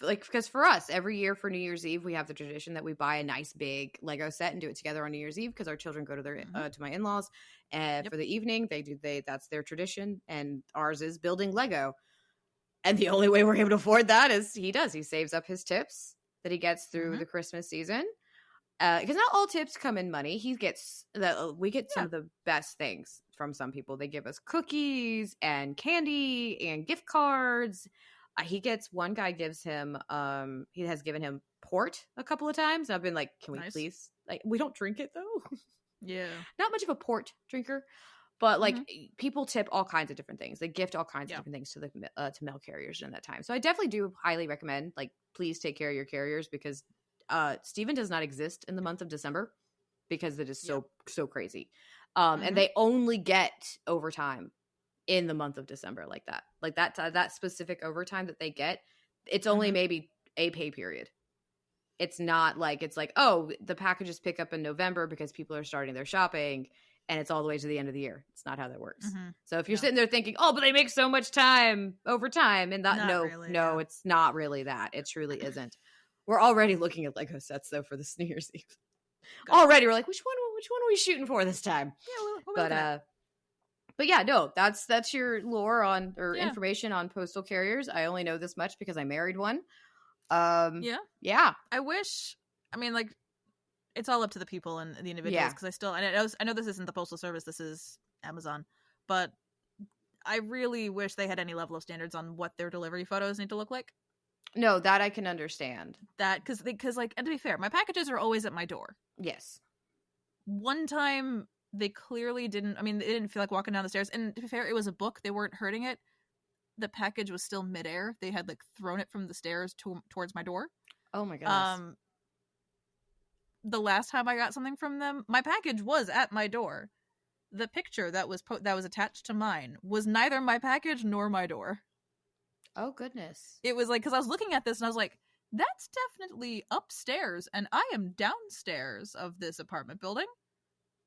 Because for us, every year for New Year's Eve, we have the tradition that we buy a nice big Lego set and do it together on New Year's Eve, because our children go to their to my in-laws, and for the evening that's their tradition, and ours is building Lego. And the only way we're able to afford that is he saves up his tips that he gets through the Christmas season, because not all tips come in money. We get some Yeah. of the best things from some people. They give us cookies and candy and gift cards. One guy gives him, he has given him port a couple of times. And I've been like, can we Nice. please? Like, we don't drink it though. Yeah. Not much of a port drinker, but like people tip all kinds of different things. They gift all kinds of different things to mail carriers during that time. So I definitely do highly recommend, like, please take care of your carriers, because Steven does not exist in the month of December because it is so crazy. And they only get overtime in the month of December, like that specific overtime that they get. It's only maybe a pay period. It's not like, it's like, oh, the packages pick up in November because people are starting their shopping and it's all the way to the end of the year. It's not how that works. So if you're sitting there thinking, oh, but they make so much time overtime, and that, it's not really that. It truly isn't. We're already looking at Lego sets though for this New Year's Eve. Already we're like, which one are we shooting for this time? Yeah, but yeah, no, that's your lore on, or information on postal carriers. I only know this much because I married one. Yeah. I wish. I mean, like, it's all up to the people and the individuals. Because I know this isn't the Postal Service. This is Amazon, but I really wish they had any level of standards on what their delivery photos need to look like. No, that I can understand. That because like, and to be fair, my packages are always at my door. Yes. One time they clearly didn't. I mean, they didn't feel like walking down the stairs. And to be fair, it was a book. They weren't hurting it. The package was still midair. They had like thrown it from the stairs towards my door. Oh my goodness. The last time I got something from them, my package was at my door. The picture that was attached to mine was neither my package nor my door. Oh goodness. It was like, because I was looking at this and I was like, that's definitely upstairs and I am downstairs of this apartment building.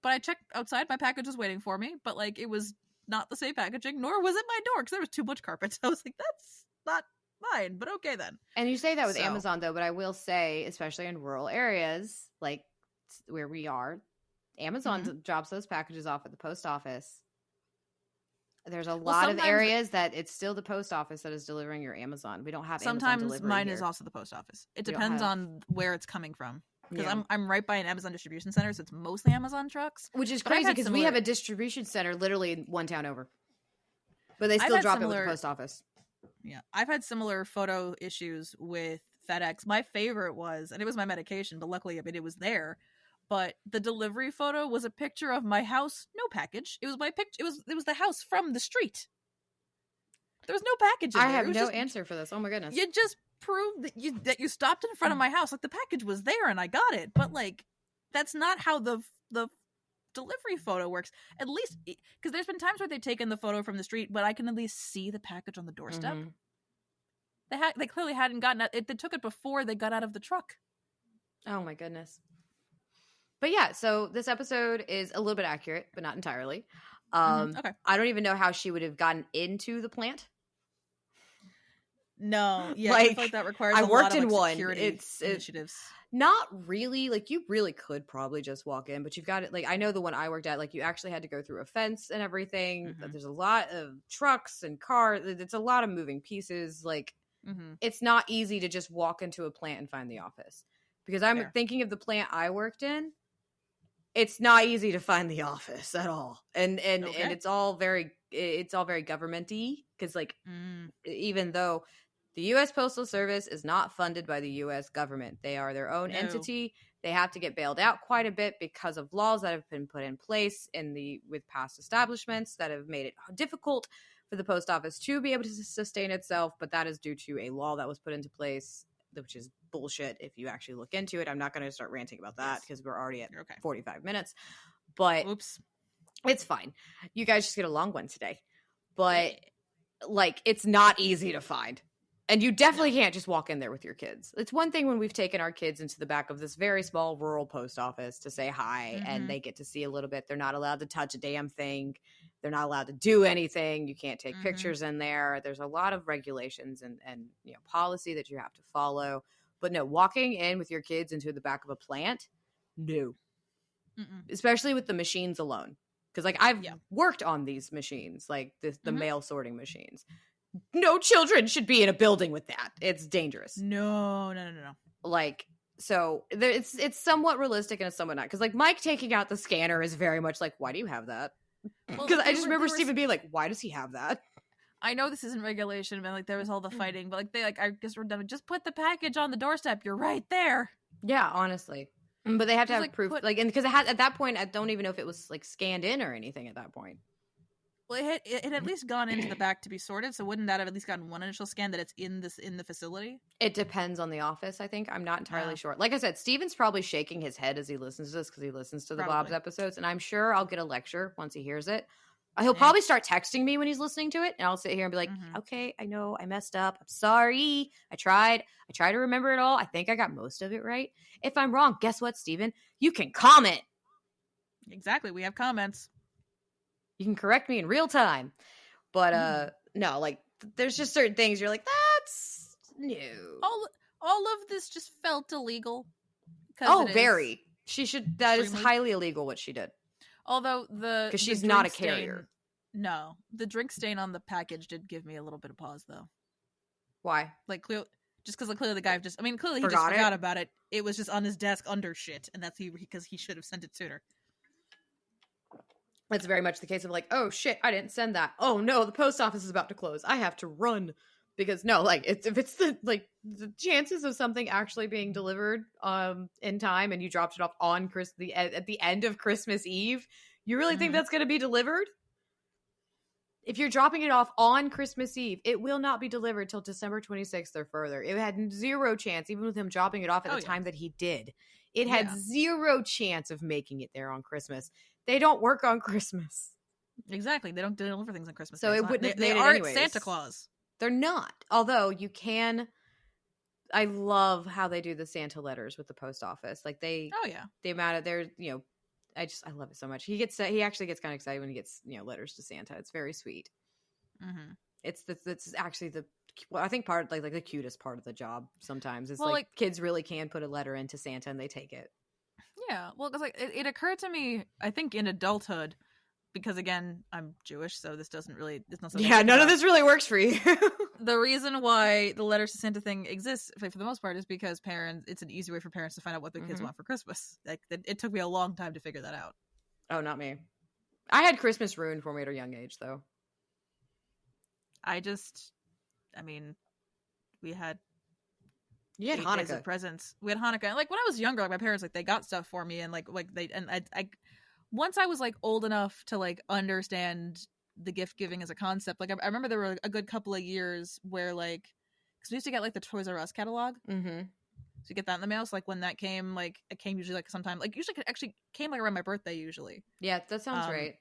But I checked outside, my package was waiting for me, but like, it was not the same packaging, nor was it my door, because there was too much carpet. I was like, that's not mine, but okay then. And you say that with Amazon though, but I will say, especially in rural areas like where we are, Amazon drops those packages off at the post office. There's a lot of areas that it's still the post office that is delivering your Amazon. We don't have sometimes Amazon delivery mine here. is also the post office. It depends on where it's coming from. Because I'm right by an Amazon distribution center, so it's mostly Amazon trucks. Which is crazy because we have a distribution center literally one town over. But they still drop it with the post office. Yeah. I've had similar photo issues with FedEx. My favorite was, and it was my medication, but luckily, I mean, it was there. But the delivery photo was a picture of my house, no package. It was my picture. It was the house from the street. There was no package in there. I have no answer for this. Oh my goodness. You just proved that you stopped in front of my house. Like, the package was there and I got it. But like, that's not how the delivery photo works. At least, because there's been times where they've taken the photo from the street, but I can at least see the package on the doorstep. They clearly hadn't gotten it. They took it before they got out of the truck. Oh my goodness. But yeah, so this episode is a little bit accurate, but not entirely. Okay. I don't even know how she would have gotten into the plant. No, yeah, I feel like that requires a lot of security initiatives. Not really. Like, you really could probably just walk in, but you've got it. Like, I know the one I worked at, like, you actually had to go through a fence and everything. But there's a lot of trucks and cars. It's a lot of moving pieces. Like, it's not easy to just walk into a plant and find the office. Because I'm thinking of the plant I worked in. It's not easy to find the office at all, and it's all very government-y, because like even though the U.S. Postal Service is not funded by the U.S. government, they are their own entity. They have to get bailed out quite a bit because of laws that have been put in place with past establishments that have made it difficult for the post office to be able to sustain itself. But that is due to a law that was put into place, which is bullshit if you actually look into it. I'm not going to start ranting about that because we're already at 45 minutes. But it's fine. You guys just get a long one today. But like, it's not easy to find. And you definitely can't just walk in there with your kids. It's one thing when we've taken our kids into the back of this very small rural post office to say hi, and they get to see a little bit. They're not allowed to touch a damn thing. They're not allowed to do anything. You can't take pictures in there. There's a lot of regulations and policy that you have to follow. But no, walking in with your kids into the back of a plant, no. Especially with the machines alone. Because like, I've worked on these machines, like the mail sorting machines. No children should be in a building with that. It's dangerous. No. Like, So it's somewhat realistic and it's somewhat not. Because like Mike taking out the scanner is very much like, why do you have that? Because I just remember Steven being like, why does he have that? I know this isn't regulation, but like there was all the fighting, but like they like I guess we're done. Just put the package on the doorstep. You're right there. Yeah, honestly. But they have to have like, proof, like, and because it had at that point, I don't even know if it was like scanned in or anything at that point. Well, it had at least gone into the back to be sorted, so wouldn't that have at least gotten one initial scan that it's in the facility? It depends on the office, I think. I'm not entirely sure. Like I said, Steven's probably shaking his head as he listens to this because he listens to the Bob's episodes, and I'm sure I'll get a lecture once he hears it. He'll probably start texting me when he's listening to it, and I'll sit here and be like, okay, I know, I messed up. I'm sorry. I tried to remember it all. I think I got most of it right. If I'm wrong, guess what, Steven? You can comment. Exactly. We have comments. You can correct me in real time. But no, like there's just certain things you're like, that's new. All of this just felt illegal. Oh, very. She should. That is highly illegal what she did. Although because she's not a carrier. No, the drink stain on the package did give me a little bit of pause, though. Why? Like just because clearly the guy clearly he just forgot about it. It was just on his desk under shit, and that's because he should have sent it sooner. It's very much the case of like, oh shit, I didn't send that. Oh no, the post office is about to close. I have to run. Because no, like if it's the chances of something actually being delivered in time and you dropped it off on at the end of Christmas Eve, you really think that's going to be delivered? If you're dropping it off on Christmas Eve, it will not be delivered till December 26th or further. It had zero chance, even with him dropping it off at the time that he did. It had zero chance of making it there on Christmas. They don't work on Christmas. Exactly. They don't deliver things on Christmas. So it wouldn't have made it aren't anyways. Santa Claus. They're not. Although you can. I love how they do the Santa letters with the post office. Like the amount of their, I love it so much. He actually gets kind of excited when he gets, letters to Santa. It's very sweet. Mm-hmm. It's actually I think part like the cutest part of the job sometimes is like kids really can put a letter into Santa and they take it. Yeah. Well, because it occurred to me, I think in adulthood, because again, I'm Jewish, so it's not something. Yeah, none of this really works for you. The reason why the letters to Santa thing exists, for the most part, is because it's an easy way for parents to find out what their kids want for Christmas. Like, it took me a long time to figure that out. Oh, not me. I had Christmas ruined for me at a young age, though. We had. You had Hanukkah presents. We had Hanukkah. Like when I was younger, like my parents, like they got stuff for me, and I once I was like old enough to like understand the gift giving as a concept. Like I remember there were a good couple of years where like, because we used to get like the Toys R Us catalog. Mm-hmm. So you get that in the mail. So like when that came, like it came usually like sometime, like usually it actually came like around my birthday usually. Yeah, that sounds right.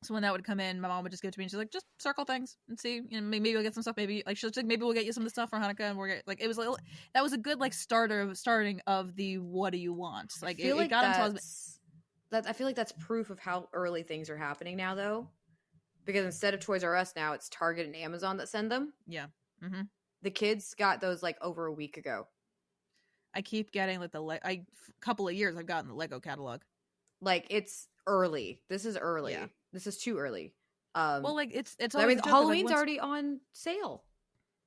So when that would come in, my mom would just give it to me and she's like, just circle things and see, maybe we'll get some stuff. Maybe like she'll like, maybe we'll get you some of the stuff for Hanukkah, and we'll get like, it was like, that was a good like starting of the what do you want? Like it got into I feel like that's proof of how early things are happening now, though, because instead of Toys R Us now, it's Target and Amazon that send them. Yeah. Mm-hmm. The kids got those like over a week ago. I keep getting like a couple of years I've gotten the Lego catalog. Like it's early. This is early. Yeah. This is too early. Well, like it's. I mean, Halloween's already on sale.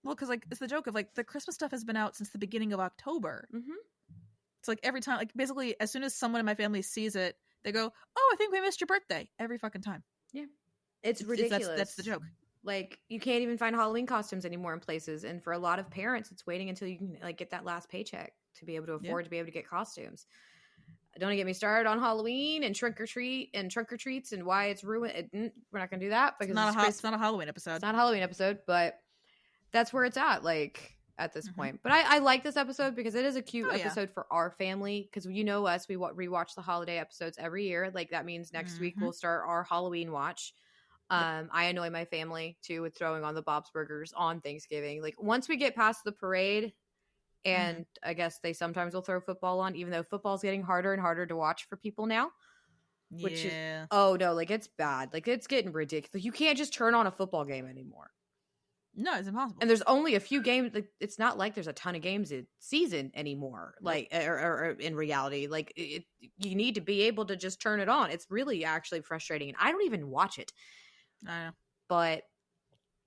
Well, because like it's the joke of like the Christmas stuff has been out since the beginning of October. Mm-hmm. It's like every time, like basically, as soon as someone in my family sees it, they go, "Oh, I think we missed your birthday." Every fucking time. Yeah, it's ridiculous. That's the joke. Like you can't even find Halloween costumes anymore in places, and for a lot of parents, it's waiting until you can like get that last paycheck to be able to afford to be able to get costumes. Don't get me started on Halloween and trunk or treats and why it's ruined. We're not going to do that because it's not a Halloween episode. It's not a Halloween episode, but that's where it's at. Like at this point. But I like this episode because it is a cute episode for our family. Because us, we rewatch the holiday episodes every year. Like that means next week we'll start our Halloween watch. I annoy my family too with throwing on the Bob's Burgers on Thanksgiving. Like once we get past the parade. And I guess they sometimes will throw football on, even though football's getting harder and harder to watch for people now. Which is, oh no, like it's bad. Like it's getting ridiculous. You can't just turn on a football game anymore. No, it's impossible. And there's only a few games. Like, it's not like there's a ton of games in season anymore. Like, or in reality, like you need to be able to just turn it on. It's really actually frustrating. And I don't even watch it. I know. But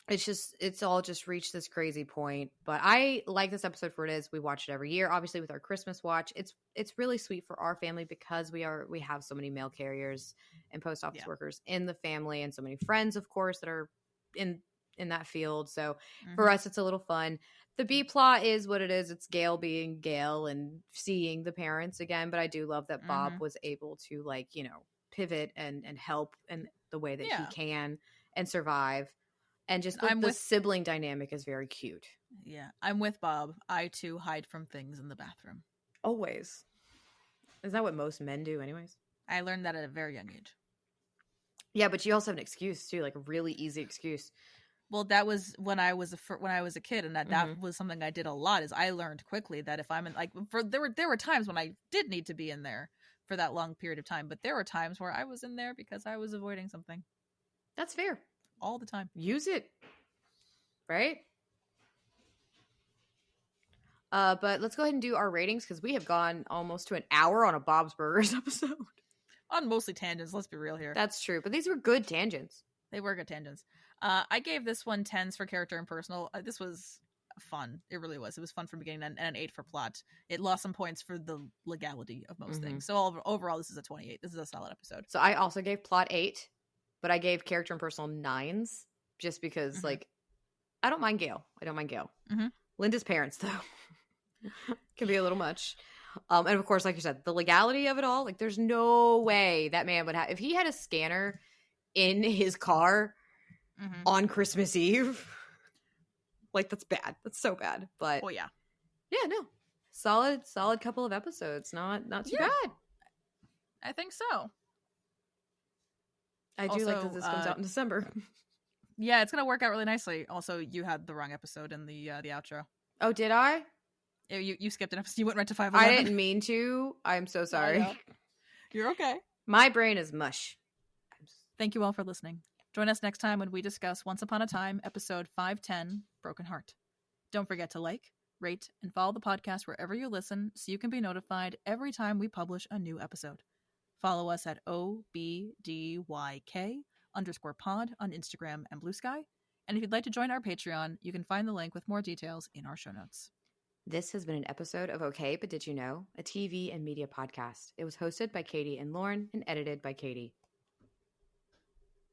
it's all just reached this crazy point. But I like this episode for what it is. We watch it every year, obviously with our Christmas watch. It's really sweet for our family because we have so many mail carriers and post office workers in the family, and so many friends, of course, that are in that field. So for us, it's a little fun. The B plot is what it is. It's Gail being Gail and seeing the parents again. But I do love that Bob was able to, like, you know, pivot and help in the way that he can and survive. And just the sibling dynamic is very cute. Yeah, I'm with Bob. I too hide from things in the bathroom. Always. Is that what most men do anyways? I learned that at a very young age. Yeah, but you also have an excuse too, like a really easy excuse. Well, that was when I was a kid, and that was something I did a lot. Is I learned quickly that if I'm in, like, there were times when I did need to be in there for that long period of time, but there were times where I was in there because I was avoiding something. That's fair. All the time. Use it. Right? But let's go ahead and do our ratings because we have gone almost to an hour on a Bob's Burgers episode. On mostly tangents, let's be real here. That's true, but these were good tangents. They were good tangents. I gave this one 10s for character and personal. This was fun. It really was. It was fun from beginning and an 8 for plot. It lost some points for the legality of most things. So overall, this is a 28. This is a solid episode. So I also gave plot 8, but I gave character and personal 9s just because, like, I don't mind Gail. Linda's parents, though, can be a little much. And of course, like you said, the legality of it all, like, there's no way that man would have, if he had a scanner in his car on Christmas Eve, like, that's bad. That's so bad. But yeah, no, solid couple of episodes. Not too bad. I think so. I do like that this comes out in December. Yeah, it's gonna work out really nicely. Also, you had the wrong episode in the outro. Oh, did I? You skipped an episode. You went right to 5:11. I didn't mean to. I'm so sorry. You're okay. My brain is mush. Thank you all for listening. Join us next time when we discuss Once Upon a Time, episode 510, Broken Heart. Don't forget to like, rate, and follow the podcast wherever you listen so you can be notified every time we publish a new episode. Follow us at OBDYK_pod on Instagram and Blue Sky. And if you'd like to join our Patreon, you can find the link with more details in our show notes. This has been an episode of Okay, But Did You Know? A TV and media podcast. It was hosted by Katie and Lauren and edited by Katie.